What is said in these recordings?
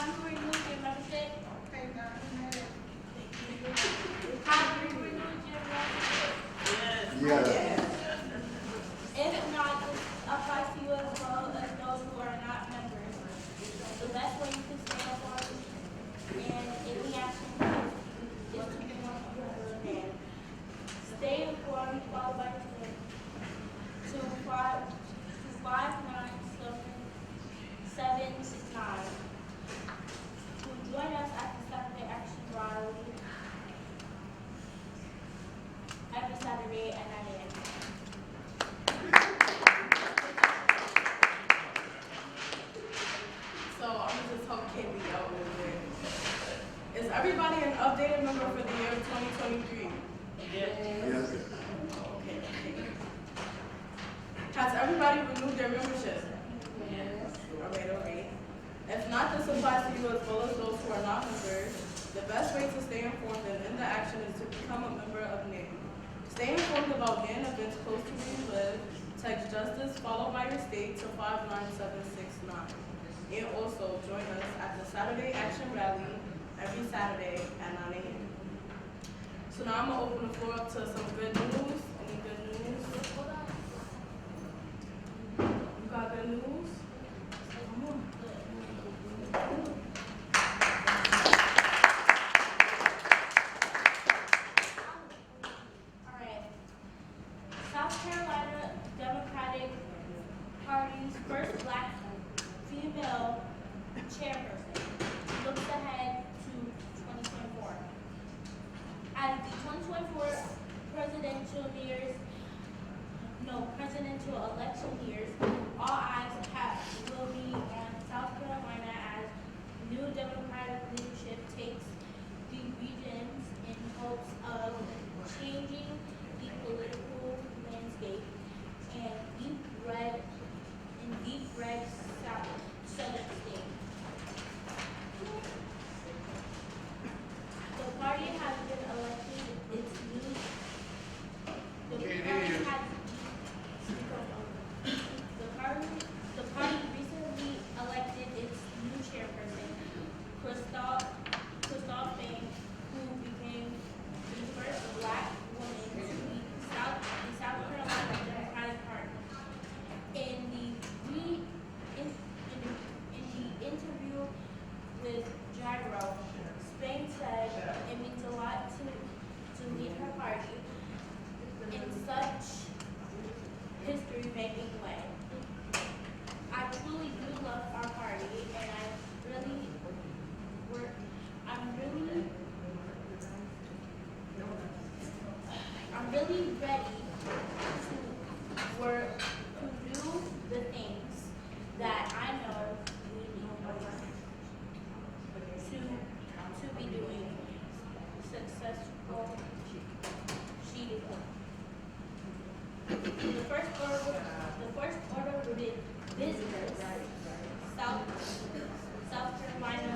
you renewed your membership? Okay, now, Have you renewed your membership? Yes. If not, this applies to you as well as those who are not members. The best way you can stay informed and any action is to become a member again. Stay informed, followed by the 259-769. To join us at the Saturday Action Rally every Saturday at 9 a.m. So I'm gonna just help Kaylee out a little bit. Is everybody an updated member for the year of 2023? Yes. Okay. Has everybody renewed their membership? yes. Alright. If not, this applies to you as well as those who are not members. The best way to stay informed and in the action is to become a member of NAY. Stay informed about NAY events close to where you live. Text Justice followed by your state to 59769. And also join us at the Saturday Action Rally every Saturday at 9 a.m. So now I'm gonna open the floor up to some good news. Any good news? You got good news? Come on. All right. South Carolina Democratic Party's first black female chairperson looks ahead to 2024. As the 2024 presidential election years, all eyes will be on South Carolina as new Democratic leadership takes the regions in hopes of changing the political landscape and deep red southern state. The party has been elected its new. The party recently elected its new chairperson, Christophe Bank, who became the first black woman to lead the South Carolina Democratic Party. In the interview with Gyro, Spain said it means a lot to lead her party in such history-making way. I truly do love our party, and I'm really ready to work to do the things that I know we need to be doing successful. She is the first order of business. South Carolina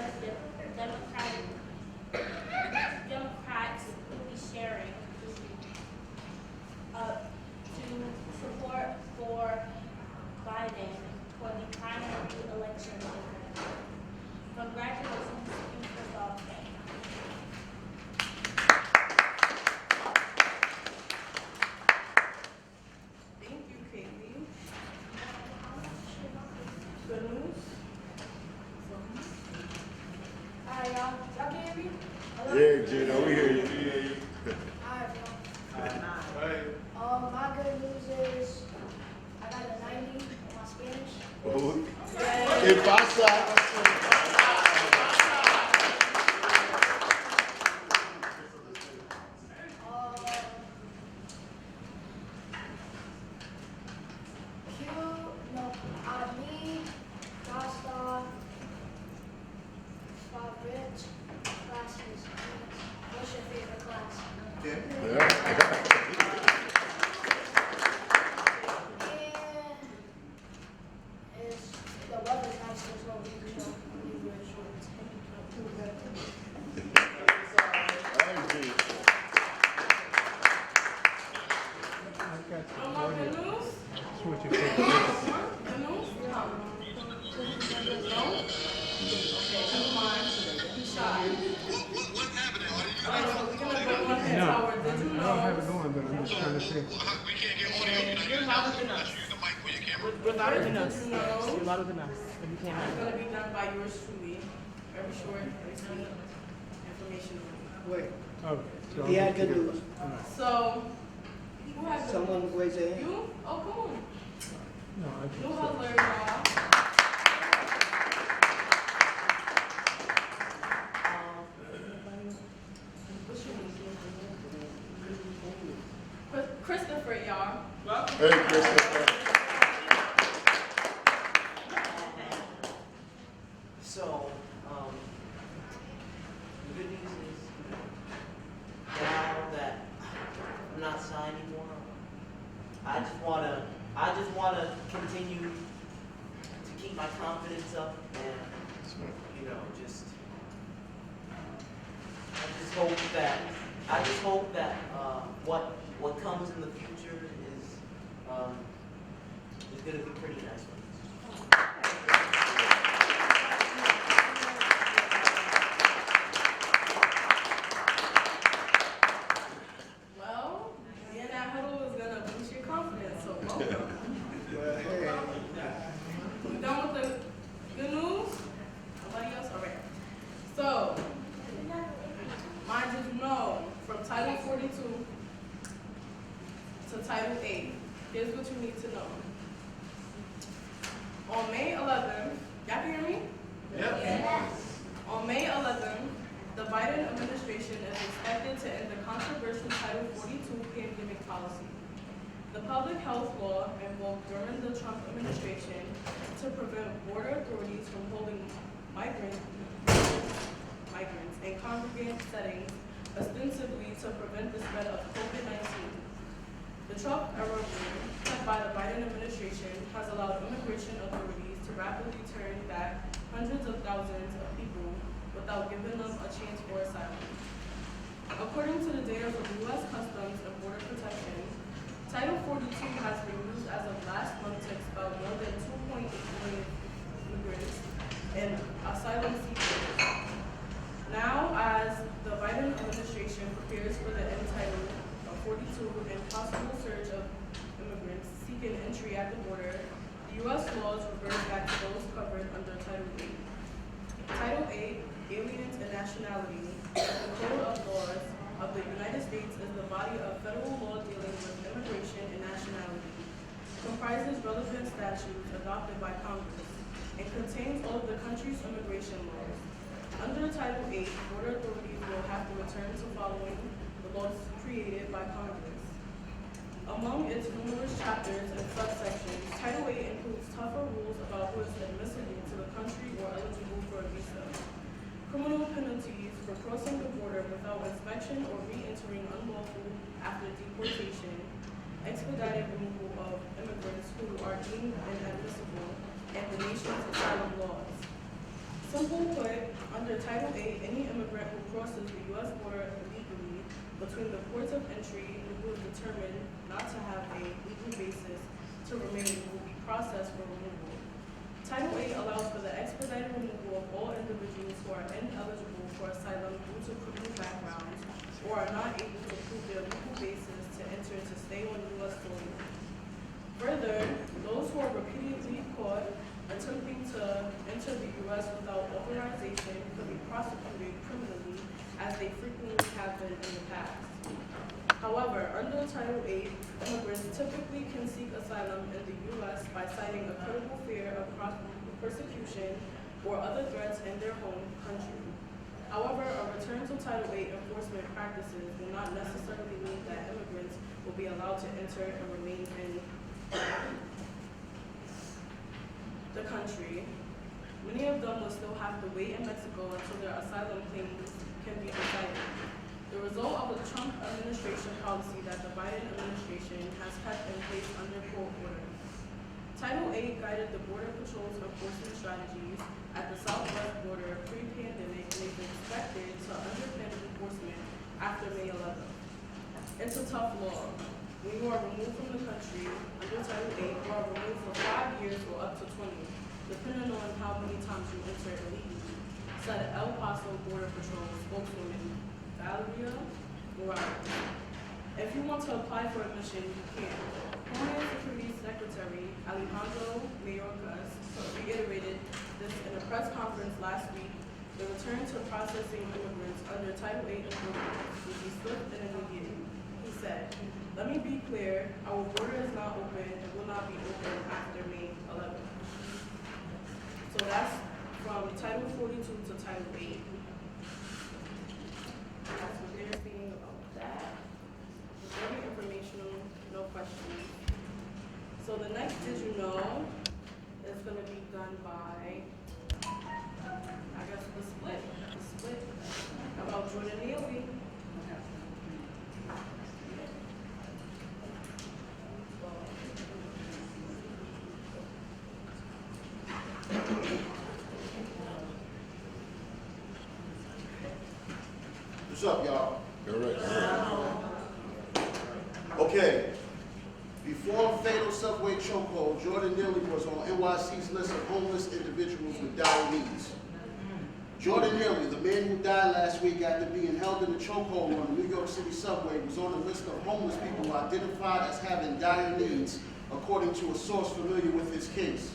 Democrats will be sharing to support for Biden for the primary election. Congratulations, Christophe Bank. Thank you, Kaylee. Good news? Alright, y'all can hear me? Yeah, Gino, we hear you. Alright, Right. my good news is I got a 90 in my Spanish. Oh, ¿qué pasa? Me, Costa, Rich, classes. What's your favorite class? And it's the weather's nice as well. You know, we wear shorts. No more good news? What's your favorite? Good news? No? Okay, never mind. question. You're louder than us. We're louder than us. No. You're louder than us. And you can't It's have gonna be done by yours truly. Very short, very sweet, informational. Wait, Oh, he had good news. So, who has the- Someone raise their hand. You? Oh, come on. no, I New can't. Huddler, y'all. What's your name? Christopher, y'all. Hey, Christopher. So, the good news is, now that I'm not signed anymore, I just wanna continue to keep my confidence up and, I just hope that what comes in the future is gonna be pretty nice for me. Well, being that huddle is gonna boost your confidence, so welcome. We done with the good news? Nobody else? All right. So, mind you know, from Title 42 to Title 8, here's what you need to know. On May 11th, y'all can hear me? On May 11th, the Biden administration is expected to end the controversial Title 42 pandemic policy. The public health law invoked during the Trump administration to prevent border authorities from holding migrants in congregate settings, ostensibly to prevent the spread of COVID-19. The Trump era rule, set by the Biden administration, has allowed immigration authorities to rapidly turn back hundreds of thousands of people without giving them a chance for asylum. According to the data from U.S. Customs and Border Protection, Title 42 has been used as of last month to expel more than 2.8 million immigrants and asylum seekers. Now, as the Biden administration prepares for the end Title 42 and possible surge of immigrants seeking entry at the border, the U.S. laws revert back to those covered under Title 8. Title 8, Aliens and Nationality, the Code of Laws of the United States is the body of federal law dealing with immigration and nationality, comprises relevant statutes adopted by Congress, and contains all of the country's immigration laws. Under Title 8, border authorities will have to return to following the laws created by Congress. Among its numerous chapters and subsections, Title 8 includes tougher rules about who is admissible to the country or eligible for a visa, criminal penalties for crossing the border without inspection or re-entering unlawful after deportation, expedited removal of immigrants who are deemed inadmissible, and the nation's asylum laws. Simple put, under Title 8, any immigrant who crosses the U.S. border illegally between the ports of entry and who is determined not to have a legal basis to remain will be processed for removal. Title 8 allows for the expedited removal of all individuals who are ineligible for asylum due to criminal backgrounds or are not able to prove their legal basis to enter to stay on U.S. soil. Further, those who are repeatedly caught attempting to enter the U.S. without authorization could be prosecuted criminally, as they frequently have been in the past. However, under Title 8, immigrants typically can seek asylum in the U.S. by citing a credible fear of persecution or other threats in their home country. However, a return to Title 8 enforcement practices will not necessarily mean that immigrants will be allowed to enter and remain in the country. Many of them will still have to wait in Mexico until their asylum claims can be decided. The result of the Trump administration policy that the Biden administration has kept in place under court order. Title 8 guided the Border Patrol's enforcement strategies at the southwest border pre-pandemic and is expected to underpin enforcement after May 11th. It's a tough law. When you are removed from the country under Title 8, you are removed for 5 years or up to 20, depending on how many times you enter illegally, said El Paso Border Patrol spokeswoman Valeria Morales. If you want to apply for admission, you can. Homeland Security Secretary Alejandro Mayorkas reiterated this in a press conference last week. The return to processing immigrants under Title VIII agreements will be swift and immediate. He said, "Let me be clear, our border is not open and will not be open after May 11th. So that's from Title 42 to Title VIII. That's what they're saying about that. It's very informational, no questions. So the next Did You Know is going to be done by, I guess, the split about Jordan Neely. What's up, y'all? All right. Okay. Before fatal subway chokehold, Jordan Neely was on NYC's list of homeless individuals with dire needs. Jordan Neely, the man who died last week after being held in a chokehold on the New York City subway, was on a list of homeless people identified as having dire needs, according to a source familiar with his case.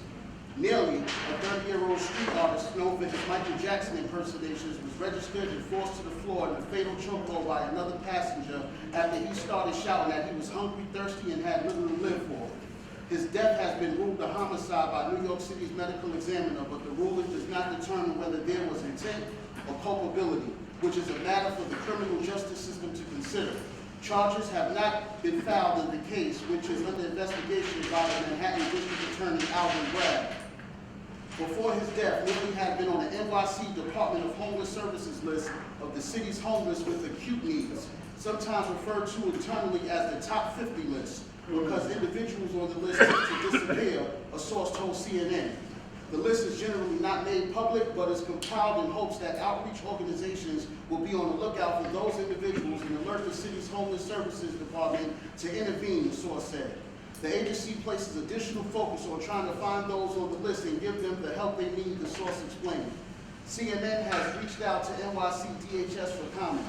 Neely, a 30-year-old street artist known for his Michael Jackson impersonations, was registered and forced to the floor in a fatal chokehold by another passenger after he started shouting that he was hungry, thirsty, and had little to live for. His death has been ruled a homicide by New York City's medical examiner, but the ruling does not determine whether there was intent or culpability, which is a matter for the criminal justice system to consider. Charges have not been filed in the case, which is under investigation by the Manhattan District Attorney Alvin Bragg. Before his death, Neely had been on the NYC Department of Homeless Services list of the city's homeless with acute needs, sometimes referred to internally as the top 50 list, because individuals on the list tend to disappear, a source told CNN. The list is generally not made public, but is compiled in hopes that outreach organizations will be on the lookout for those individuals and alert the city's Homeless Services Department to intervene, the source said. The agency places additional focus on trying to find those on the list and give them the help they need, the source explained. CNN has reached out to NYC DHS for comment.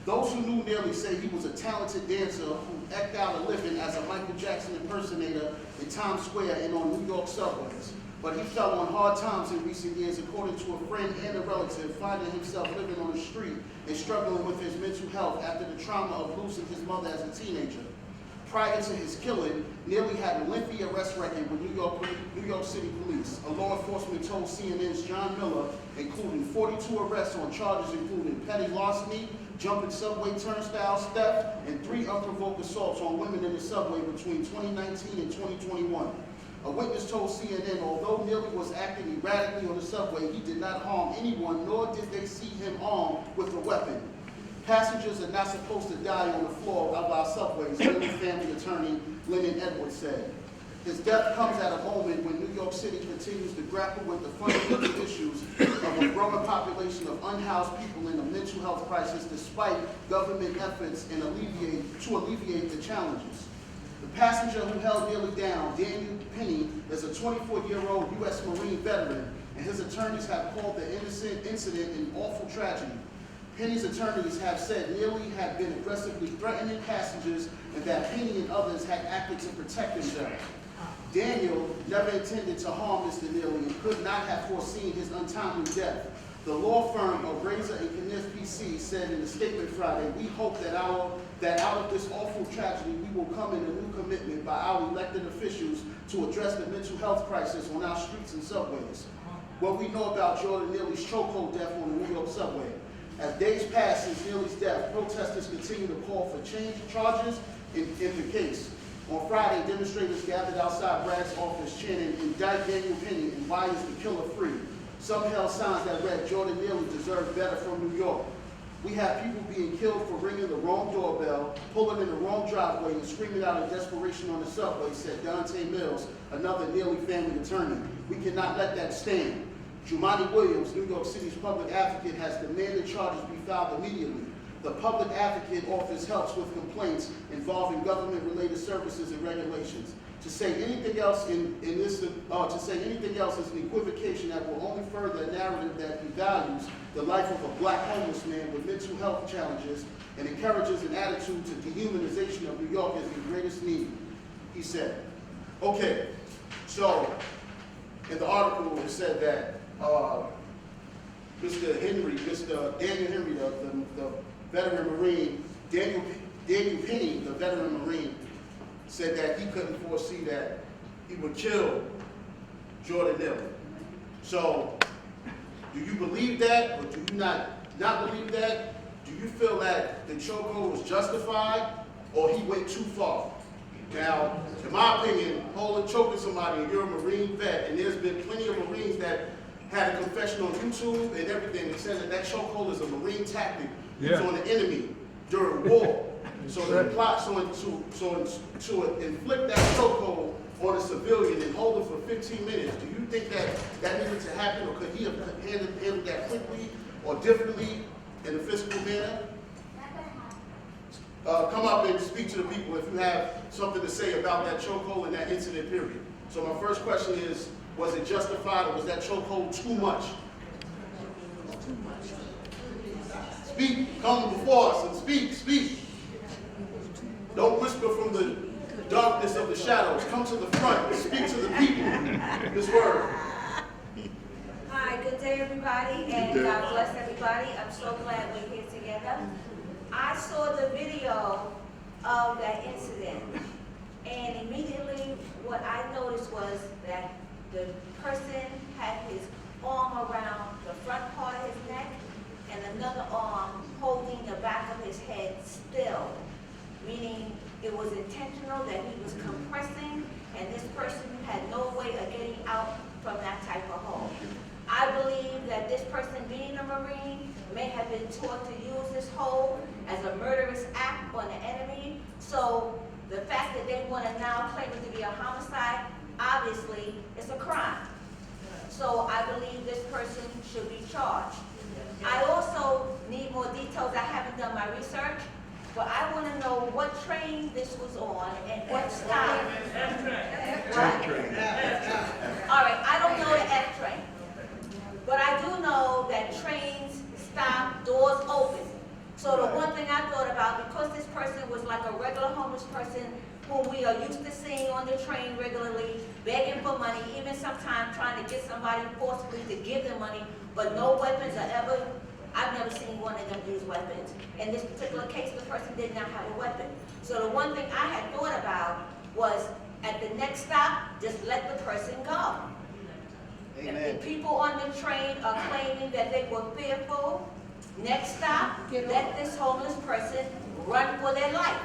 Those who knew Neely say he was a talented dancer who eked out a living as a Michael Jackson impersonator in Times Square and on New York subways. But he fell on hard times in recent years, according to a friend and a relative, finding himself living on the street and struggling with his mental health after the trauma of losing his mother as a teenager. Prior to his killing, Neely had a lengthy arrest record with New York City police. A law enforcement told CNN's John Miller, including 42 arrests on charges including petty larceny, jumping subway turnstiles, theft, and 3 unprovoked assaults on women in the subway between 2019 and 2021. A witness told CNN, although Neely was acting erratically on the subway, he did not harm anyone, nor did they see him armed with a weapon. Passengers are not supposed to die on the floor of our subways, Neely family attorney Lennon Edwards said. His death comes at a moment when New York City continues to grapple with the fundamental issues of a growing population of unhoused people in a mental health crisis despite government efforts to alleviate the challenges. The passenger who held Neely down, Daniel Penny, is a 24-year-old U.S. Marine veteran, and his attorneys have called the incident an awful tragedy. Penny's attorneys have said Neely had been aggressively threatening passengers and that Penny and others had acted to protect themselves. Daniel never intended to harm Mr. Neely and could not have foreseen his untimely death. The law firm of Razor and Kniff PC said in a statement Friday, "We hope that out of this awful tragedy, we will come in a new commitment by our elected officials to address the mental health crisis on our streets and subways." What we know about Jordan Neely's chokehold death on the New York subway. As days pass since Neely's death, protesters continue to call for charges in the case. On Friday, demonstrators gathered outside Bragg's office chanting, "Indict Daniel Penny and why is the killer free?" Some held signs that read, "Jordan Neely deserved better from New York." We have people being killed for ringing the wrong doorbell, pulling in the wrong driveway, and screaming out in desperation on the subway, said Dante Mills, another Neely family attorney. We cannot let that stand. Jumani Williams, New York City's public advocate, has demanded charges be filed immediately. The public advocate office helps with complaints involving government-related services and regulations. To say anything else to say anything else is an equivocation that will only further a narrative that devalues the life of a black homeless man with mental health challenges and encourages an attitude to dehumanization of New York as the greatest need, he said. Okay, so in the article it said that Mr. Daniel Henry, the veteran Marine, Daniel Penny, the veteran Marine, said that he couldn't foresee that he would kill Jordan Dillon. So, do you believe that, or do you not believe that? Do you feel that the chokehold was justified, or he went too far? Now, in my opinion, choking somebody, and you're a Marine vet, and there's been plenty of Marines that had a confession on YouTube and everything that says that chokehold is a Marine tactic used on the enemy during war. So to inflict that chokehold on a civilian and hold him for 15 minutes, do you think that needed to happen, or could he have handled that quickly or differently in a physical manner? Come up and speak to the people if you have something to say about that chokehold and that incident period. So my first question is, was it justified, or was that chokehold too much? Speak, come before us and speak. Don't whisper from the darkness of the shadows. Come to the front and speak to the people. This word. Hi, good day everybody, and God bless everybody. I'm so glad we're here together. I saw the video of that incident, and immediately what I noticed was that the person had his arm around the front part of his neck and another arm holding the back of his head still, meaning it was intentional, that he was compressing, and this person had no way of getting out from that type of hold. I believe that this person, being a Marine, may have been taught to use this hold as a murderous act on the enemy. So the fact that they want to now claim it to be a homicide, obviously, is a crime. So I believe this person should be charged. I also need more details. I haven't done my research, but I want to know what train this was on and what stop. All right, I don't know the F train, but I do know that trains stop, doors open. So the one thing I thought about, because this person was like a regular homeless person whom we are used to seeing on the train regularly, begging for money, even sometimes trying to get somebody forcibly to give them money, but no weapons are ever, I've never seen one of them use weapons. In this particular case, the person did not have a weapon. So the one thing I had thought about was, at the next stop, just let the person go. Amen. If the people on the train are claiming that they were fearful, next stop, let this homeless person run for their life.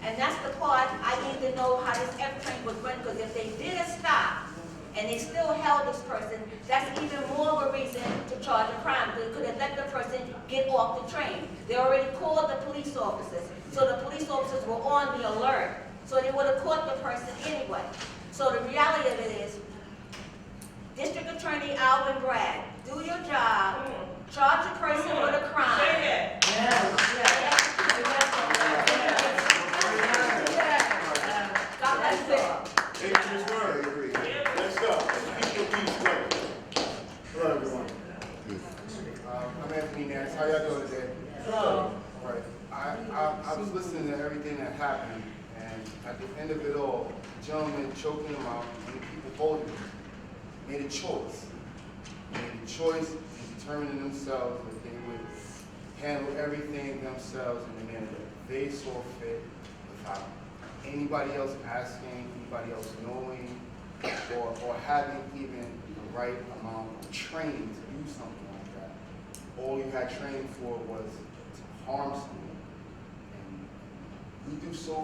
And that's the part I need to know, how this F train was run, because if they did a stop and they still held this person, that's even more of a reason to charge a crime, because they could have let the person get off the train. They already called the police officers, so the police officers were on the alert, so they would have caught the person anyway. So the reality of it is, District Attorney Alvin Bragg, do your job, charge a person with a crime. God bless you. His word. I agree. Let's go. Speak your piece, brother. Hello, everyone. I'm Anthony Nance. How y'all doing today? Hello. All right. I was listening to everything that happened, and at the end of it all, the gentleman choking him out and the people holding him made a choice. Made a choice in determining themselves that they would handle everything themselves in the manner that they saw fit, without anybody else asking, anybody else knowing, or having even the right amount of training to do something like that. All you had training for was to harm someone. And we do so,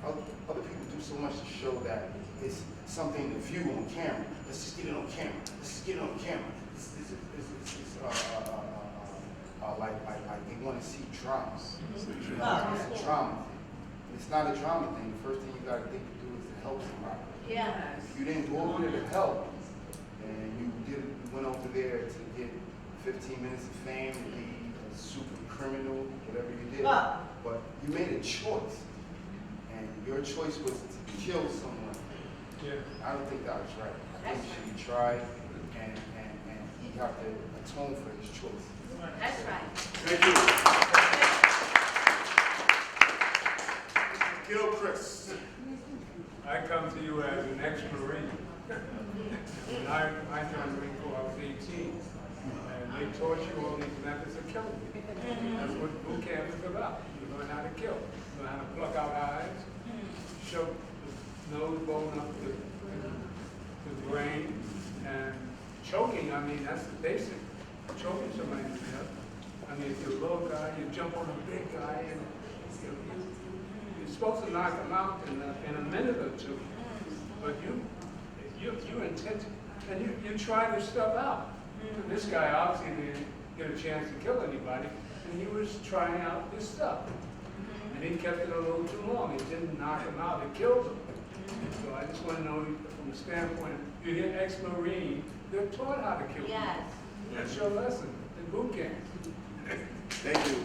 other people do so much to show that it's something to view on camera. Let's just get it on camera. Let's just get it on camera. Like they want to see drama. It's a drama thing. It's not a drama thing. The first thing you got to think to do is to help somebody. Yeah. If you didn't go over there to help, and you went over there to get 15 minutes of fame, to be a super criminal, whatever you did, but you made a choice, and your choice was to kill someone. I don't think that was right. I think he should be tried, and he have to atone for his choice. That's right. Thank you. Gil Chris. I come to you as an ex-Marine. When I joined the Marine Corps, I was 18. And they taught you all these methods of killing. That's what boot camp is about. You learn how to kill. You learn how to pluck out eyes, shove the nose bone up to the brain, and choking, I mean, that's the basic. Choking somebody to death. I mean, if you're a little guy, you jump on a big guy, and you're supposed to knock him out in a minute or two. But you intend to, and you try this stuff out. And this guy obviously didn't get a chance to kill anybody, and he was trying out this stuff. And he kept it a little too long. It didn't knock him out, it killed him. So I just want to know from the standpoint, if you're an ex-Marine, they're taught how to kill people. Yes. That's your lesson in boot camp. Thank you.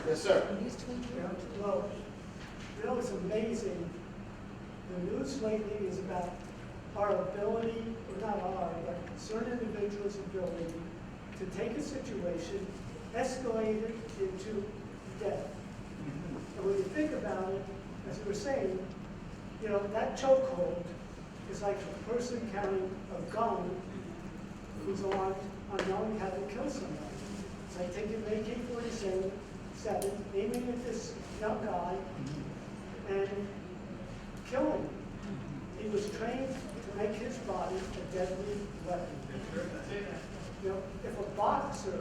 Yes, sir. Well, you know, it's amazing. The news lately is about our ability, or not our, but certain individuals' ability to take a situation, escalate it into death. And when you think about it, as you were saying, you know, that chokehold is like a person carrying a gun who's armed, unknowing how to kill somebody. It's like taking an AK-47, aiming at this young guy, and killing him. He was trained to make his body a deadly weapon. You know, if a boxer,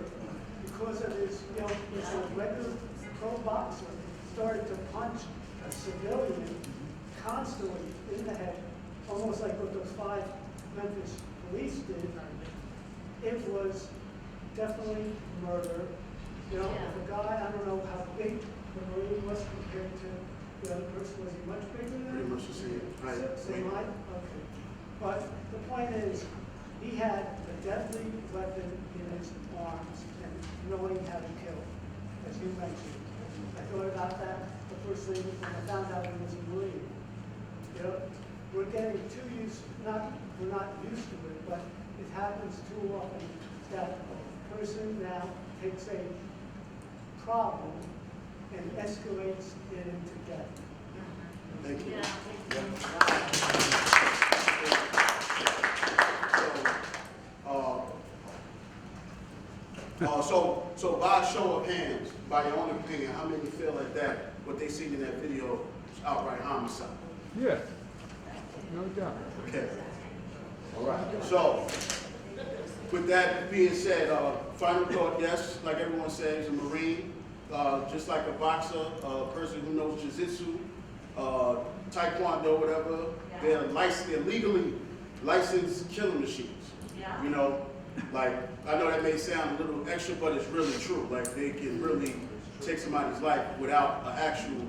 because of his, you know, he's a regular pro boxer, started to punch a civilian constantly in the head, almost like what those 5 Memphis police did, it was definitely murder. You know, if a guy, I don't know how big the Marine was compared to the other person, was he much bigger than him? Pretty much the same. Same height? Okay. But the point is, he had a deadly weapon in his arms and knowing how to kill, as you mentioned. I thought about that the first thing when I found out he was a Marine. You know, we're getting too used, we're not used to it, but it happens too often that a person now takes a problem and escalates it into death. Thank you. So by a show of hands, by your own opinion, how many feel like that, what they seen in that video is outright homicide? Yeah, no doubt. Okay. All right. So, with that being said, final thought, yes, like everyone says, a Marine, just like a boxer, a person who knows jiu-jitsu, taekwondo, whatever, they're legally licensed killing machines. Yeah. You know, like, I know that may sound a little extra, but it's really true. Like, they can really take somebody's life without an actual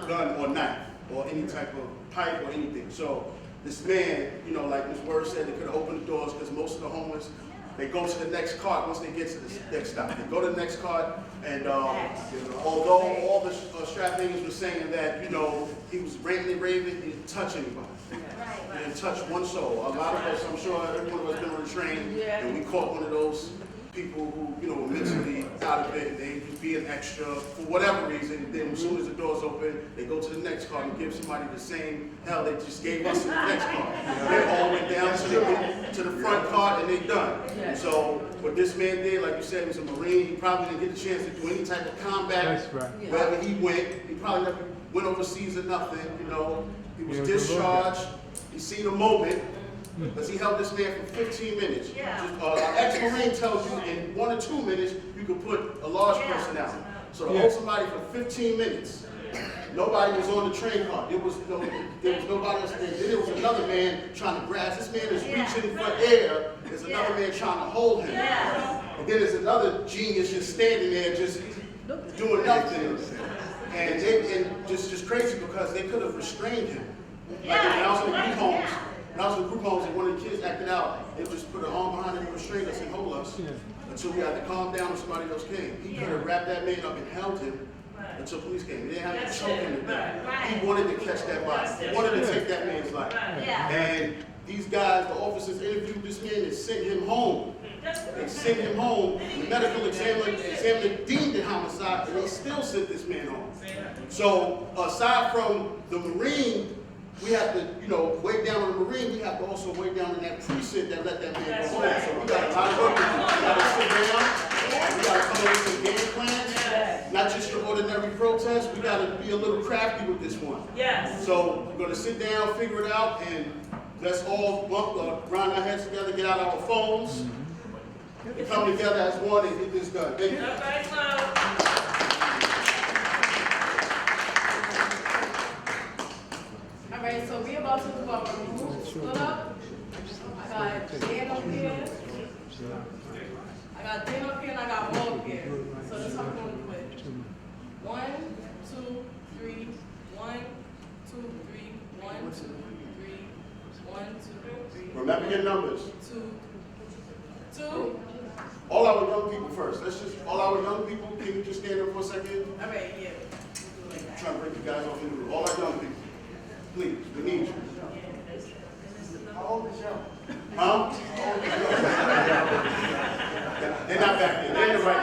gun or knife or any type of pipe or anything. So this man, you know, like Ms. Word said, they could have opened the doors because most of the homeless, they go to the next cart once they get to the next stop. They go to the next cart, and although all the strap niggas were saying that, you know, he was ranting and raving, he didn't touch anybody. He didn't touch one soul. A lot of us, I'm sure everyone of us been on the train, and we caught one of those people who, you know, were mentally out of it, and they just being extra for whatever reason. Then as soon as the doors open, they go to the next car and give somebody the same hell they just gave us in the next car. They all went down to the front car and they done. And so what this man did, like you said, he was a Marine. He probably didn't get a chance to do any type of combat. That's right. Wherever he went, he probably never went overseas or nothing, you know. He was discharged. He seen a moment. Because he held this man for 15 minutes. An ex-Marine tells you in 1 or 2 minutes, you can put a large person out. So to hold somebody for 15 minutes, nobody was on the train car. There was nobody else there. Then there was another man trying to grasp. This man is reaching for air. There's another man trying to hold him. And then there's another genius just standing there just doing nothing. And just crazy because they could have restrained him. Like when I was in the group homes, and one of the kids acted out, they just put an arm behind him and restrained us and hold us until we had to calm down and somebody else came. He could have wrapped that man up and held him until police came. They didn't have to That's choke it. him to death. Right. He wanted to catch that body. He wanted to take that man's life. Yeah. And these guys, the officers interviewed this man and sent him home. They sent him home. The medical examiner deemed it homicide, and they still sent this man home. So aside from the Marine, we have to, weigh down on the Marine, we have to also weigh down on that precinct that let that man go home. So we got a lot of work to do. We got to sit down. We got to come up with some game plans. Not just your ordinary protest. We got to be a little crafty with this one. Yes. So we're going to sit down, figure it out, and let's all grind our heads together, get out our phones, and come together as one and get this done. Thank you. All right, so we about to do our group split up. I got Dan up here. I got Dan up here and I got Mo up here. So that's how we're going to do it. 1, 2, 3, 1, 2, 3, 1, 2, 3, 1, 2, 3. Remember your numbers. 2. All our young people first. All our young people, can you just stand there for a second? All right, yeah. I'm trying to break you guys off in the room. All our young people. Please, we need you. How old is young? Huh? They're not back there. They're in the right.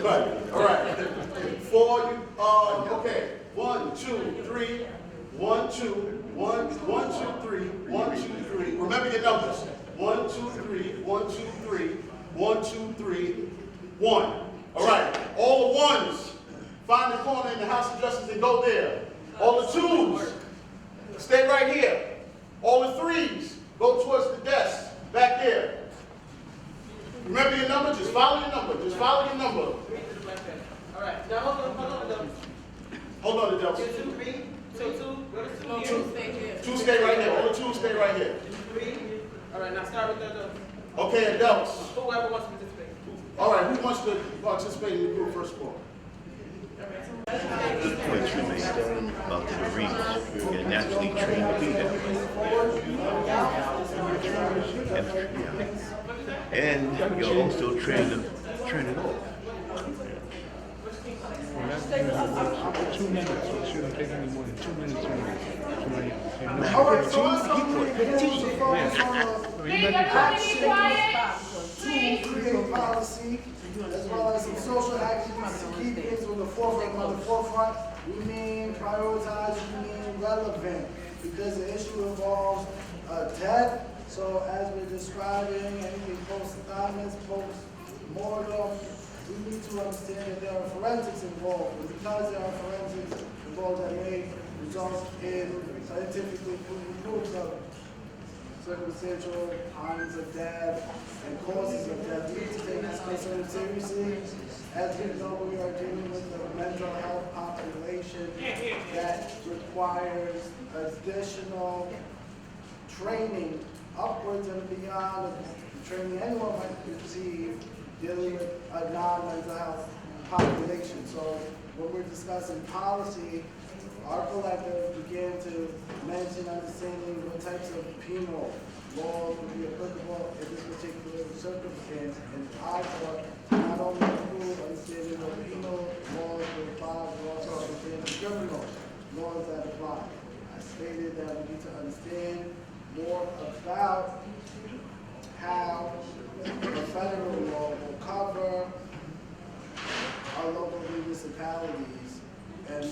Right. All right. 4, okay. 1, 2, 3. 1, 2, 1, 1, 2, 3. 1, 2, 3. Remember your numbers. 1, 2, 3. 1, 2, 3. 1, 2, 3. 1. All right. All the ones, find the corner in the House of Justice and go there. All the 2s, stay right here. All the 3s, go towards the desk back there. Remember your number? Just follow your number. Just follow your number. All right, now hold on. Hold on, Adele. 2, 3, 2, 2, go to 2 No, here. 2 stay here. 2 stay right here. All the 2s stay right here. 3. All right, now start with the Okay, Adele. whoever wants to participate. All right, who wants to participate in the group first of all? Good points were made about the Marines. You're naturally trained to do that. And you're also trained to turn it off. 2 minutes. It shouldn't take any more than 2 minutes. All right, so let's go 15. to create policy, as well as some social actions to keep things on the forefront. We mean prioritize, we mean relevant, because the issue involves death. So as we're describing anything post-Thomas, post-mortem, we need to understand that there are forensics involved. And because there are forensics involved that may result in scientifically proven proofs of circumstantial harms of death and causes of death, we need to take this concern seriously. As we know, we are dealing with a mental health population that requires additional training upwards and beyond the training anyone might receive dealing with a non-mental health population. So when we're discussing policy, our collective began to mention understanding what types of penal laws would be applicable in this particular circumstance. And I thought not only include understanding what penal laws would apply, but also understanding criminal laws that apply. I stated that we need to understand more about how the federal law will cover our local municipalities and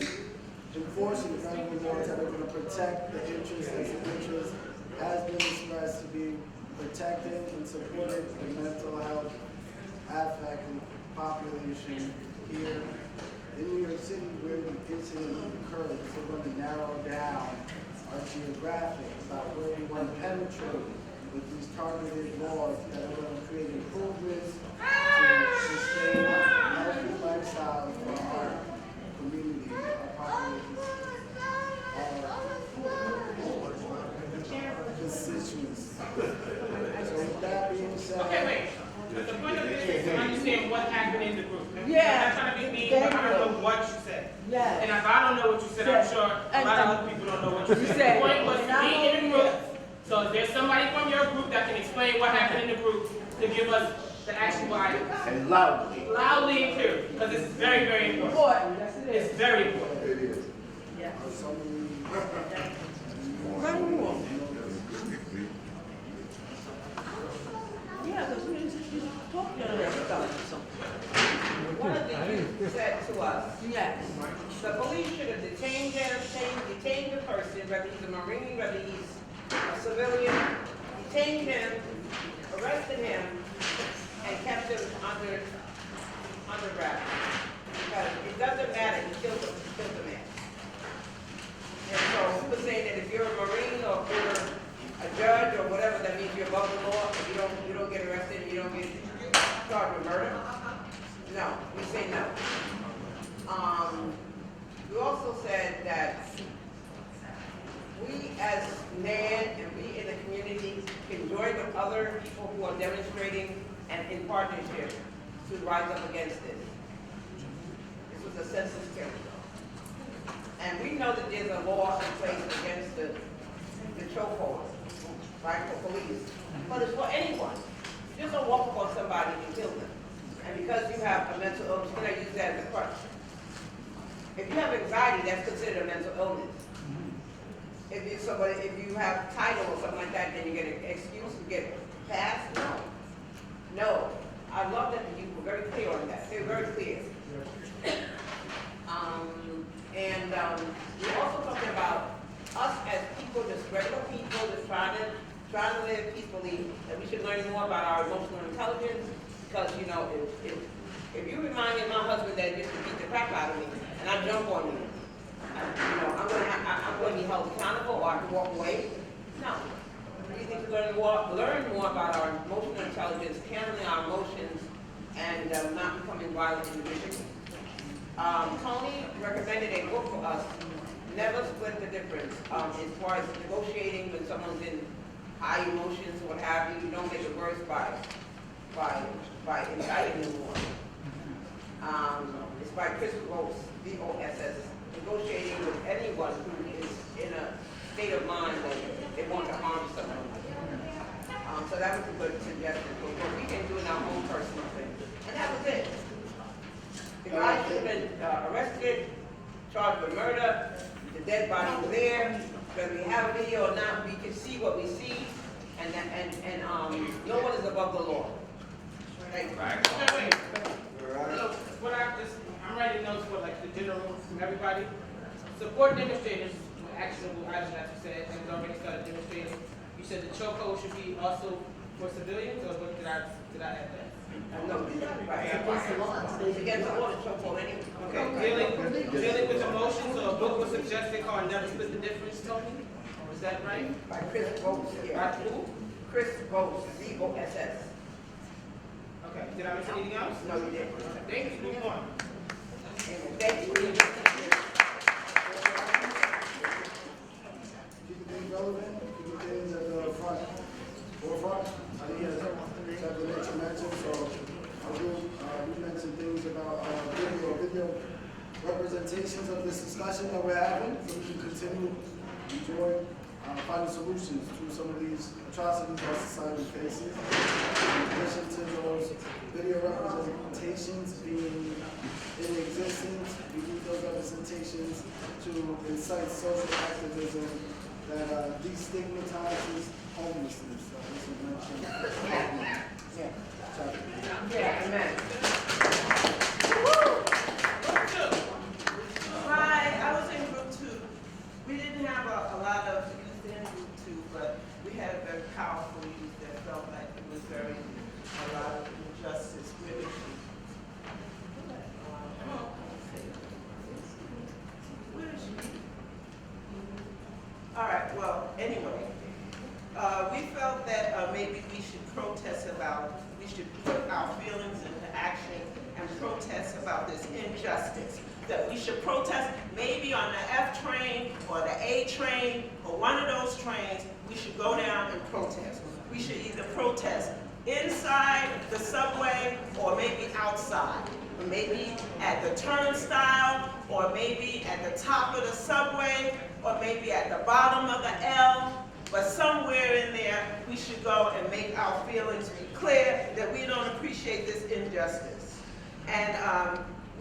enforcing federal laws that are going to protect the interests as the interest has been expressed to be protected and supported the mental health affect and population here in New York City where the incident occurred. So we're going to narrow down our geographic about where we want to penetrate with these targeted laws that are going to create improvements to sustain healthy lifestyles for our community, our population, our constituents. So with that being said, Okay, wait. The point of this is to understand what happened in the group. Yeah. I'm not trying to be mean, but I don't know what you said. Yeah. And if I don't know what you said, I'm sure a lot of other people don't know what you said. The point was to be in the group. So is there somebody from your group that can explain what happened in the group to give us the actual items. And loudly. Loudly and clearly, because it's very, very important. It's very important. It is. Yeah, because we talked to them about something. One of the youth said to us, yes, the police should have detained the person, whether he's a Marine, whether he's a civilian, detained him, arrested him, and kept him under wraps. Because it doesn't matter, he killed the man. And so we were saying that if you're a Marine or if you're a judge or whatever, that means you're above the law, if you don't get arrested and you don't get charged with murder. No, we say no. We also said that we as NAN and we in the community can join with other people who are demonstrating and in partnership to rise up against this. This was a census killing. And we know that there's a law in place against the chokehold, right, for police. But it's for anyone. You just don't walk upon somebody and kill them. And because you have a mental illness, you cannot use that as a crutch. If you have anxiety, that's considered a mental illness. If you have title or something like that, then you get an excuse to get passed? No. No. I love that the youth were very clear on that. They were very clear. We're also talking about us as people, just regular people, just trying to live peacefully, that we should learn more about our emotional intelligence. Because, you know, if you remind me of my husband that used to beat the crap out of me, and I jump on you, I'm going to be held accountable, or I can walk away. No. We need to learn more about our emotional intelligence, handling our emotions, and not becoming violent individuals. Tony recommended a book for us, Never Split the Difference, as far as negotiating when someone's in high emotions, what have you. You don't get it worse by inciting them more. It's by Chris Voss, V-O-S-S, negotiating with anyone who is in a state of mind that they want to harm someone. So that was a good suggestion. But we can do in our own personal thing. And that was it. The guy should have been arrested, charged with murder. The dead body was there. Whether we have a video or not, we can see what we see. And no one is above the law. Thank you. Wait. So, I'm writing notes for like the general, everybody. Support demonstrators, actionable items that you said, and already started demonstrating. You said the chokehold should be also for civilians, or what did I add that? No, right. It's against the law to chokehold anyway. Okay, dealing with emotions, or a book was suggested called Never Split the Difference, Tony? Is that right? By Chris Voss. By who? Chris Voss, V-O-S-S. Okay, did I miss anything else? No, you didn't. Thank you, moving on. Thank you. Keep things relevant, keep things at the forefront. Chapter that you mentioned, so we mentioned things about video representations of this discussion that we're having, so we can continue enjoying finding solutions to some of these atrocities our society faces. In addition to those video representations being in existence, we need those representations to incite social activism that destigmatizes homelessness. This is mentioned. Yeah, amen. Hi, I was in group 2. We didn't have a lot of youth in group 2, but we had a very powerful youth that felt like it was a lot of injustice with it. Where is she? All right, well, anyway, we felt that maybe we should we should put our feelings into action and protest about this injustice. That we should protest maybe on the F train or the A train or one of those trains, we should go down and protest. We should either protest inside the subway or maybe outside. Or maybe at the turnstile, or maybe at the top of the subway, or maybe at the bottom of the L. But somewhere in there, we should go and make our feelings clear that we don't appreciate this injustice. And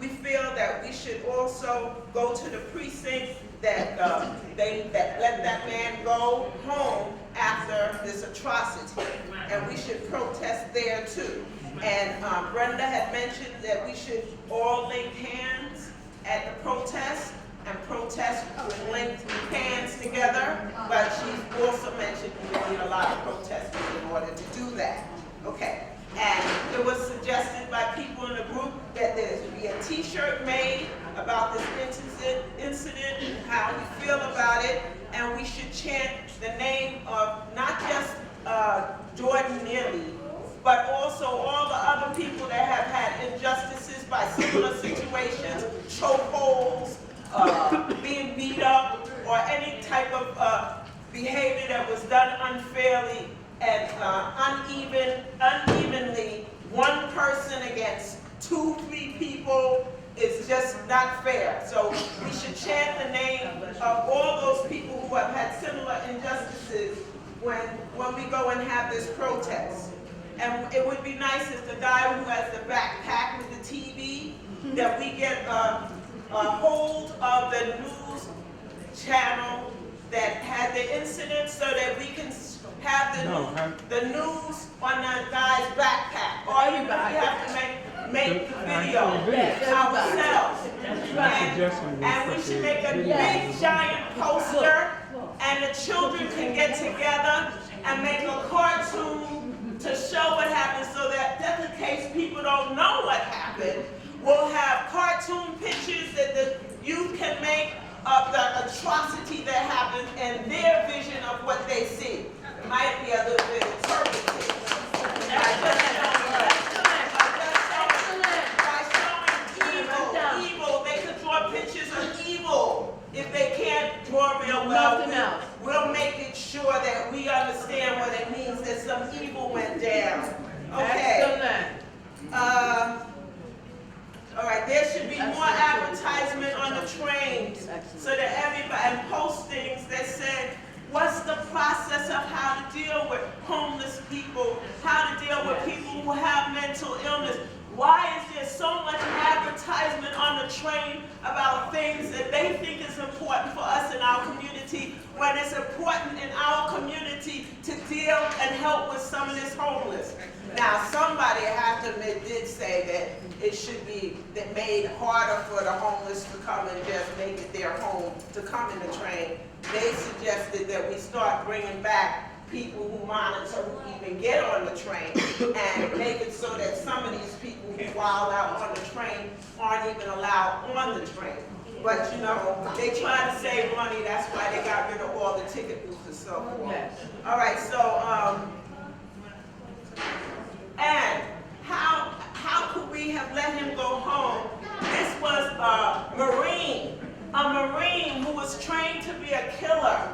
we feel that we should also go to the precinct that that let that man go home after this atrocity, and we should protest there too. And Brenda had mentioned that we should all link hands at the protest and protest with linked hands together, but she also mentioned we need a lot of protesters in order to do that. Okay. And it was suggested by people in the group that there should be a t-shirt made about this incident and how we feel about it, and we should chant the name of not just Jordan Neely, but also all the other people that have had injustices by similar situations, chokeholds, being beat up, or any type of behavior that was done unfairly and unevenly, one person against 2-3 people is just not fair. So we should chant the name of all those people who have had similar injustices when we go and have this protest. And it would be nice if the guy who has the backpack with the TV, that we get a hold of the news channel that had the incident so that we can have the news on the guy's backpack. Or even if we have to make the video ourselves. And we should make a big giant poster, and the children can get together and make a cartoon to show what happened, so that just in case people don't know what happened, we'll have cartoon pictures that the youth can make of the atrocity that happened and their vision of what they see. It might be a little bit interpretive. By showing evil, they could draw pictures of evil. If they can't draw real well, we'll make it sure that we understand what it means that some evil went down. Okay. All right, there should be more advertisement on the trains so that everybody, and postings that said, what's the process of how to deal with homeless people, how to deal with people who have mental illness. Why is there so much advertisement on the train about things that they think is important for us in our community, when it's important in our community to deal and help with some of this homeless? Now, somebody, I have to admit, did say that it should be made harder for the homeless to come and just make it their home to come in the train. They suggested that we start bringing back people who monitor who even get on the train, and make it so that some of these people who wild out on the train aren't even allowed on the train. But you know, they try to save money, that's why they got rid of all the ticket booths and so forth. Yes. All right, so, and how could we have let him go home? This was a Marine who was trained to be a killer.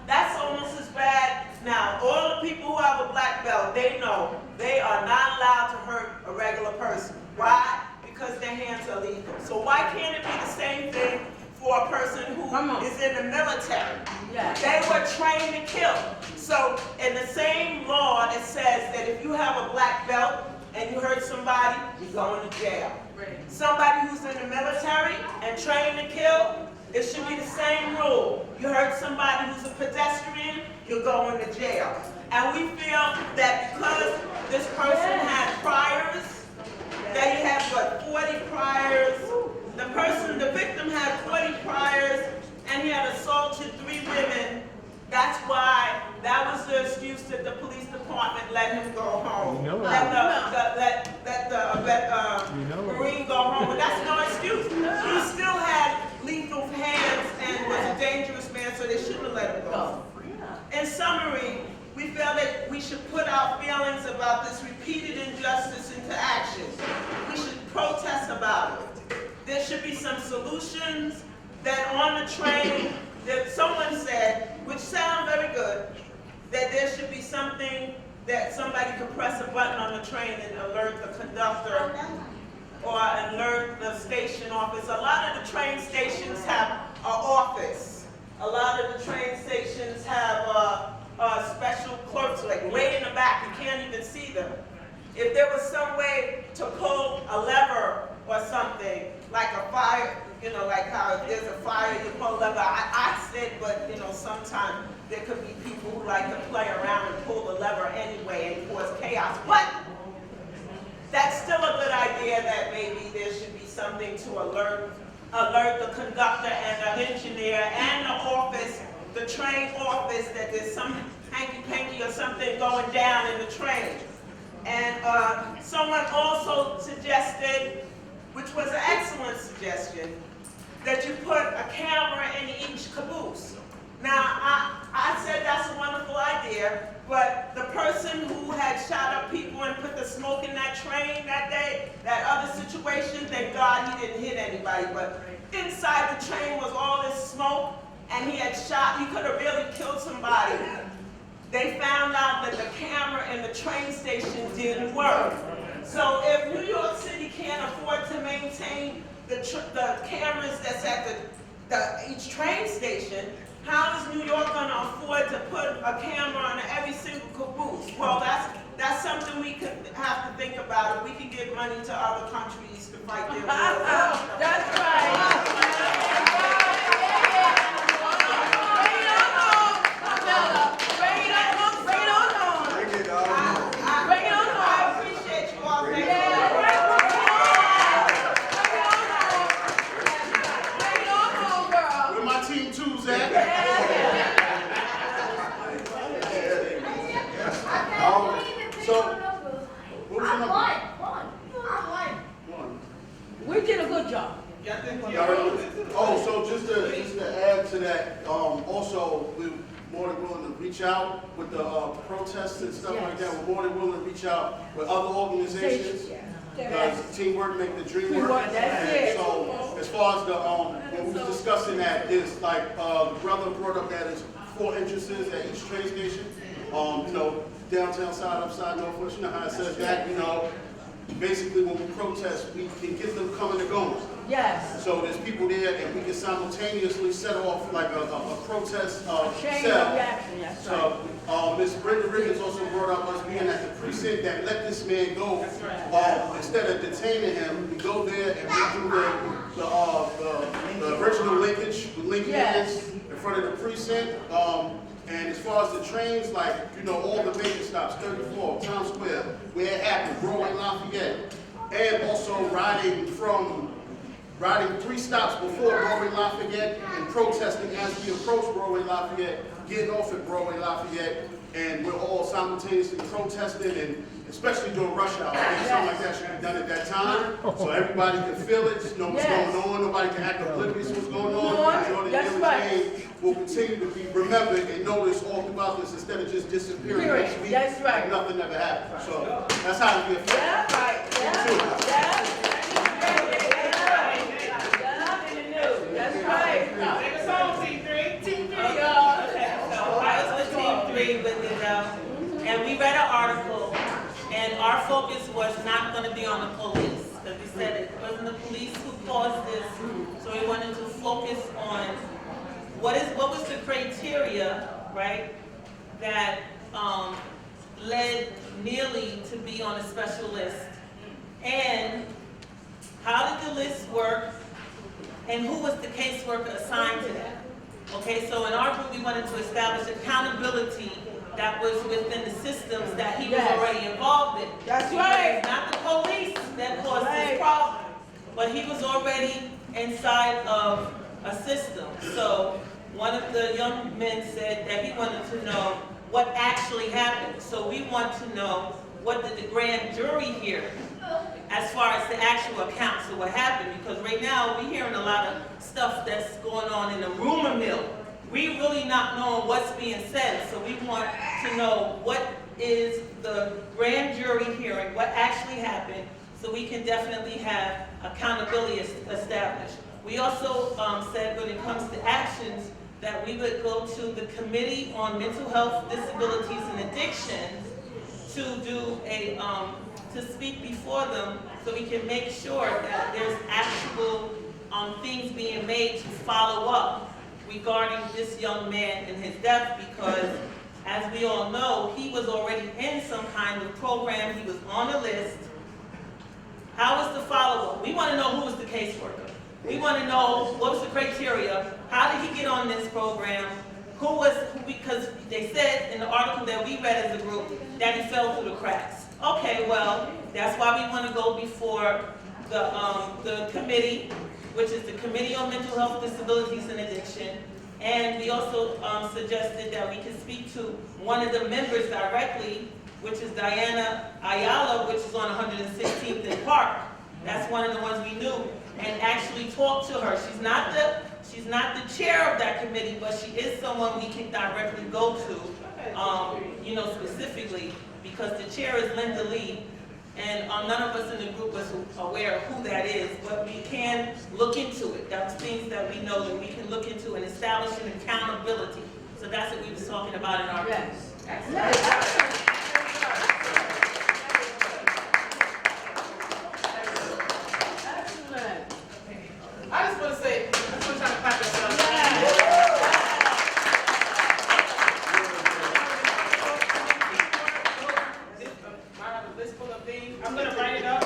That's almost as bad. Now, all the people who have a black belt, they know they are not allowed to hurt a regular person. Why? Because their hands are lethal. So why can't it be the same thing for a person who is in the military? Yeah. They were trained to kill. So in the same law, it says that if you have a black belt and you hurt somebody, you're going to jail. Right. Somebody who's in the military and trained to kill, it should be the same rule. You hurt somebody who's a pedestrian, you're going to jail. And we feel that because this person had priors, that he had, what, 40 priors? The victim had 40 priors, and he had assaulted 3 women. That's why, that was the excuse that the police department let him go home. Let the Marine go home, but that's no excuse. He still had lethal hands and was a dangerous man, so they shouldn't have let him go. In summary, we feel that we should put our feelings about this repeated injustice into action. We should protest about it. There should be some solutions that on the train, that someone said, which sound very good, that there should be something that somebody could press a button on the train and alert the conductor or alert the station office. A lot of the train stations have an office. A lot of the train stations have If there was some way to pull a lever or something, like a fire, like how if there's a fire, you pull a lever. I said, but sometimes there could be people who like to play around and pull the lever anyway and cause chaos. But that's still a good idea that maybe there should be something to alert the conductor and the engineer and the office, the train office, that there's some hanky-panky or something going down in the train. And someone also suggested, which was an excellent suggestion, that you put a camera in each caboose. Now, I said that's a wonderful idea, but the person who had shot up people and put the smoke in that train that day, that other situation, thank God he didn't hit anybody, but inside the train was all this smoke, and he could have really killed somebody. They found out that the camera in the train station didn't work. So if New York City can't afford to maintain the cameras that's at each train station, how is New York going to afford to put a camera on every single caboose? Well, that's something we could have to think about. If we can give money to other countries to fight their wars. That's right. We did a good job. Oh, so just to add to that, also we're more than willing to reach out with the protests and stuff like that. We're more than willing to reach out with other organizations. Because teamwork make the dream work. And so as far as the when we was discussing that, is like the brother brought up that is 4 entrances at each train station. Downtown side, upside, northwest. You know how it says that. Basically when we protest, we can get them coming and going. Yes. So there's people there, and we can simultaneously set off like a protest chain cell. reaction, yes. So Ms. Brenda Riggins also brought up us being at the precinct that let this man go. Instead of detaining him, we go there and we do the original linkage with linking hands in front of the precinct. And as far as the trains, like, all the major stops, 34, Times Square, where it happened, Broadway, Lafayette, and also riding 3 stops before Broadway, Lafayette, and protesting as we approach Broadway, Lafayette, getting off at Broadway, Lafayette, and we're all simultaneously protesting, and especially during rush hour. I think something like that should be done at that time, so everybody can feel it, know what's going on, nobody can act oblivious to what's going on. Jordan Davis will continue to be remembered and noticed all throughout this instead of just disappearing next week. That's right. And nothing ever happened. So that's how we get felt. That's right. That's right. Take us home, Team 3. Team 3, So I was with Team 3 with it, and we read an article, and our focus was not going to be on the police, because we said it wasn't the police who caused this, so we wanted to focus on what was the criteria, right, that led Neely to be on a special list, and how did the list work, and who was the caseworker assigned to that? Okay, so in our group we wanted to establish accountability that was within the systems that he was already involved in. That's right. It's not the police that caused this problem, but he was already inside of a system. So one of the young men said that he wanted to know what actually happened. So we want to know, what did the grand jury hear as far as the actual accounts of what happened? Because right now we're hearing a lot of stuff that's going on in the rumor mill. We really not knowing what's being said, so we want to know what is the grand jury hearing, what actually happened, so we can definitely have accountability established. We also said when it comes to actions that we would go to the Committee on Mental Health, Disabilities, and Addiction to do to speak before them, so we can make sure that there's actual things being made to follow up regarding this young man and his death, because as we all know, he was already in some kind of program, he was on the list. How was the follow-up? We want to know who was the caseworker. We want to know what was the criteria, how did he get on this program, because they said in the article that we read as a group that he fell through the cracks. Okay, well, that's why we want to go before the committee, which is the Committee on Mental Health, Disabilities, and Addiction. And we also suggested that we could speak to one of the members directly, which is Diana Ayala, which is on 116th and Park. That's one of the ones we knew, and actually talk to her. She's not the chair of that committee, but she is someone we can directly go to, specifically, because the chair is Linda Lee, and none of us in the group was aware of who that is, but we can look into it. That's things that we know that we can look into and establish an accountability. So that's what we was talking about in our group. Yes. I just want to say, I just want to try to clap yourself. I have a list full of things. I'm going to write it up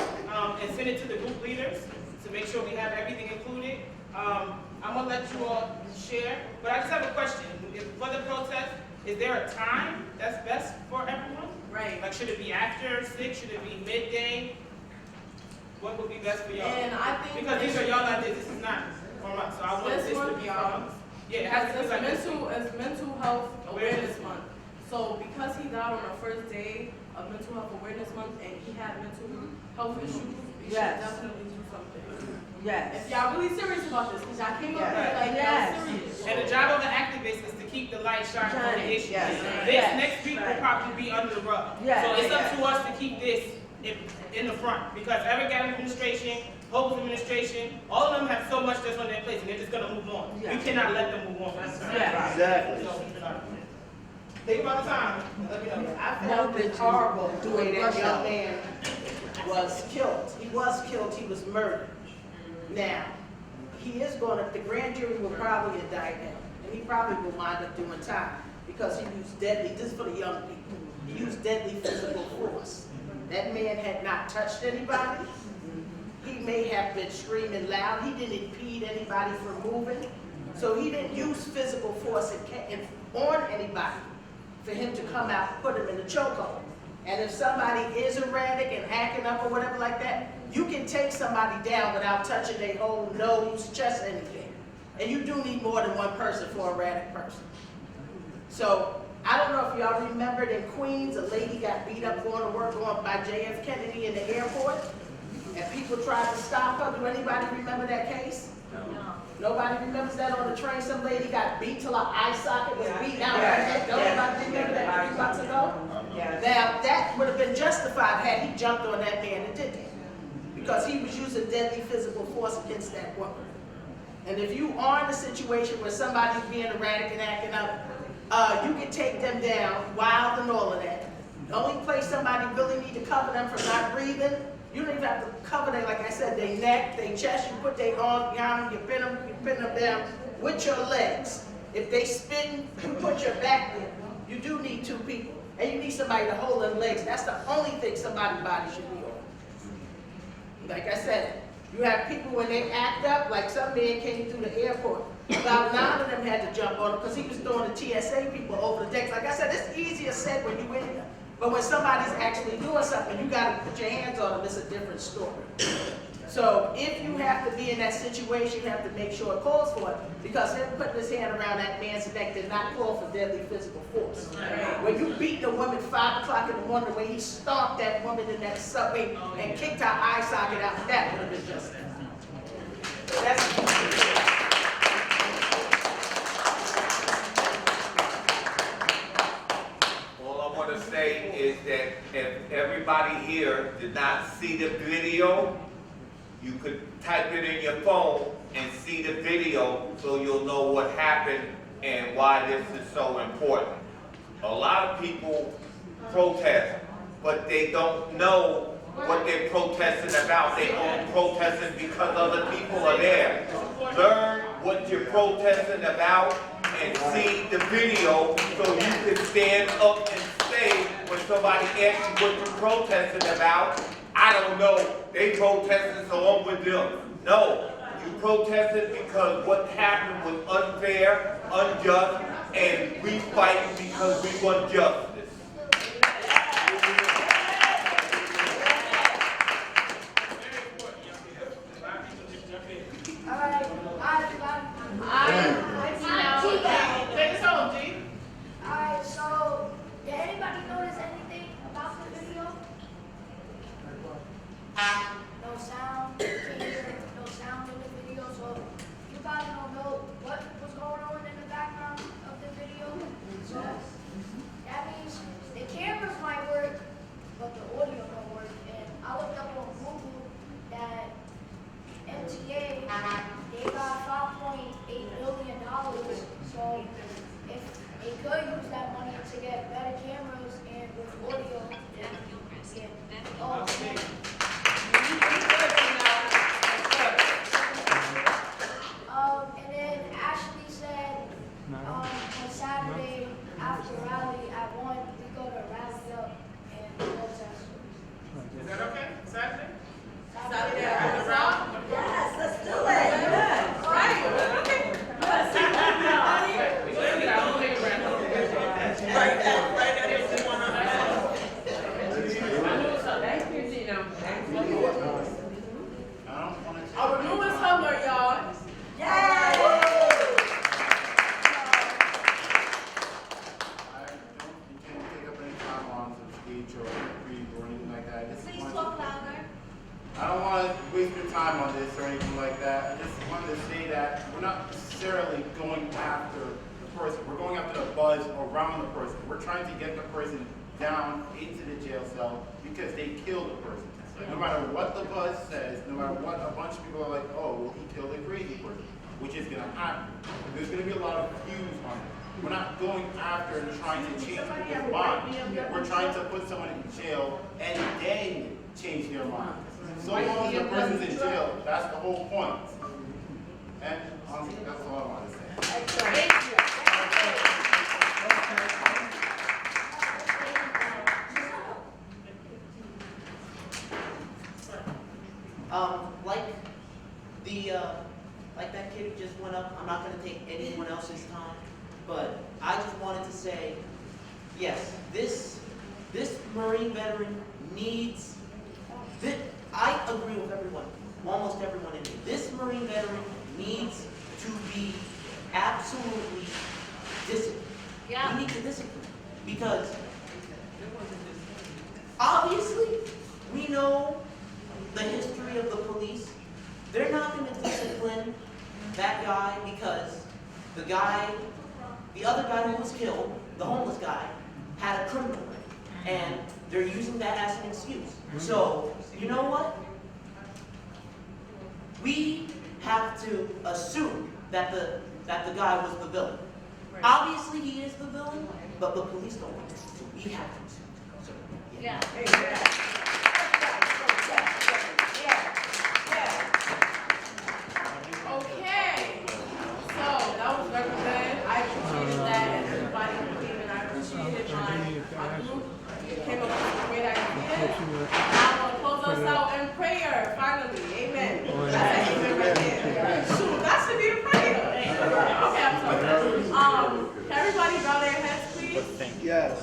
and send it to the group leaders to make sure we have everything included. I'm going to let you all share, but I just have a question. For the protest, is there a time that's best for everyone? Right. Like, should it be after 6? Should it be midday? What would be best for y'all? And I think because these are y'all ideas. This is not from us. So I want this to be from us. Yeah, it has to be like it's mental health awareness month. So because he's out on the first day of mental health awareness month and he had mental health issues, we should definitely do something. Yes. If y'all really serious about this, because y'all came up here like y'all serious. And the job of the activist is to keep the light shining on the issue. Yes. This next week will probably be under the rug. Yes. So it's up to us to keep this in the front, because every Gathering administration, Hope's administration, all of them have so much that's on their plate, and they're just going to move on. Yeah. We cannot let them move on. Yeah. Exactly. So, think about the time. Let me know. I felt it horrible the way that young man was killed. He was killed, he was murdered. Now, he is going to, the grand jury will probably indict him, and he probably will wind up doing time, because he used deadly, this is for the young people, he used deadly physical force. That man had not touched anybody. He may have been screaming loud. He didn't impede anybody from moving. So he didn't use physical force on anybody for him to come out and put him in the chokehold. And if somebody is erratic and acting up or whatever like that, you can take somebody down without touching their whole nose, chest, anything. And you do need more than one person for an erratic person. So I don't know if y'all remembered in Queens, a lady got beat up going to work going by J.F. Kennedy in the airport, and people tried to stop her. Do anybody remember that case? No. Nobody remembers that on the train? Some lady got beat till her eye socket was beat out of her head. Nobody remember that a few months ago? Now, that would have been justified had he jumped on that man and did that, because he was using deadly physical force against that woman. And if you are in a situation where somebody's being erratic and acting up, you can take them down, wild and all of that. The only place somebody really need to cover them from not breathing, you don't even have to cover them, like I said, their neck, their chest, you put their arms behind them, you pin them down with your legs. If they spin, you put your back there. You do need two people. And you need somebody to hold them legs. That's the only thing somebody's body should be on. Like I said, you have people when they act up, like some man came through the airport. About 9 of them had to jump on him because he was throwing the TSA people over the decks. Like I said, it's easier said when you're in there. But when somebody's actually doing something, you got to put your hands on them, it's a different story. So if you have to be in that situation, you have to make sure it calls for it, because him putting his hand around that man's neck did not call for deadly physical force. When you beat the woman 5 o'clock in the morning, the way he stomped that woman in that subway and kicked her eye socket out, that would have been just that. All I want to say is that if everybody here did not see the video, you could type it in your phone and see the video so you'll know what happened and why this is so important. A lot of people protest, but they don't know what they're protesting about. They only protesting because other people are there. Learn what you're protesting about and see the video so you can stand up and say when somebody asks you what you're protesting about, I don't know, they protesting so I'm with them. No, you protested because what happened was unfair, unjust, and we fighting because we want justice. Alright, so did anybody notice anything about the video? No sound, you can't hear no sound in the video, so you probably don't know what was going on in the background of the video. So that means the cameras might work, but the audio don't work. And I looked up on Google that MTA, they got $5.8 billion. So if they could use that money to get better cameras and with audio, and then Ashley said on Saturday after rally at 1, we go to rally up and protest. Is that okay? Saturday? Saturday. Yes, let's do it. Right. Our newest Huddler, y'all. Please talk louder. I don't want to waste your time on this or anything like that. I just wanted to say that we're not necessarily going after the person. We're going after the buzz around the person. We're trying to get the person down into the jail cell because they killed the person. No matter what the buzz says, no matter what a bunch of people are like, oh, well, he killed a crazy person, which is going to happen. There's going to be a lot of views on it. We're not going after and trying to change people's minds. We're trying to put someone in jail and then change their mind. So long as the person's in jail, that's the whole point. And honestly, that's all I want to say. Thank you. Like that kid who just went up, I'm not going to take anyone else's time, but I just wanted to say, yes, this Marine veteran needs, I agree with everyone, almost everyone in here. This Marine veteran needs to be absolutely disciplined. Yeah. We need to discipline because obviously we know the history of the police. They're not going to discipline that guy because the other guy who was killed, the homeless guy, had a criminal record, and they're using that as an excuse. So, you know what? We have to assume that the guy was the villain. Obviously, he is the villain, but the police don't want to. So we have to assume. So, Yeah. Okay, so that was very good. I appreciated that, and everybody who came in. I appreciated my group came up with some great ideas. Now I'm gonna close us out in prayer. Finally, amen. That's an amen right there. Shoot, that should be the prayer. Okay, I'm sorry. Can everybody bow their heads, please? Yes.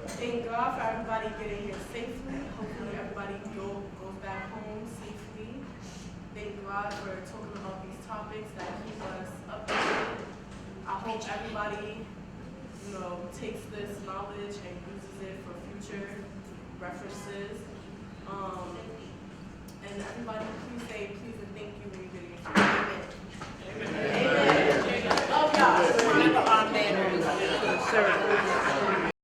Thank God for everybody getting here safely. Hopefully, everybody goes back home safely. Thank God for talking about these topics that keep us updated. I hope everybody, takes this knowledge and uses it for future references. And everybody, please say please and thank you when you get here. Amen. Amen. Amen. Love y'all. Sir.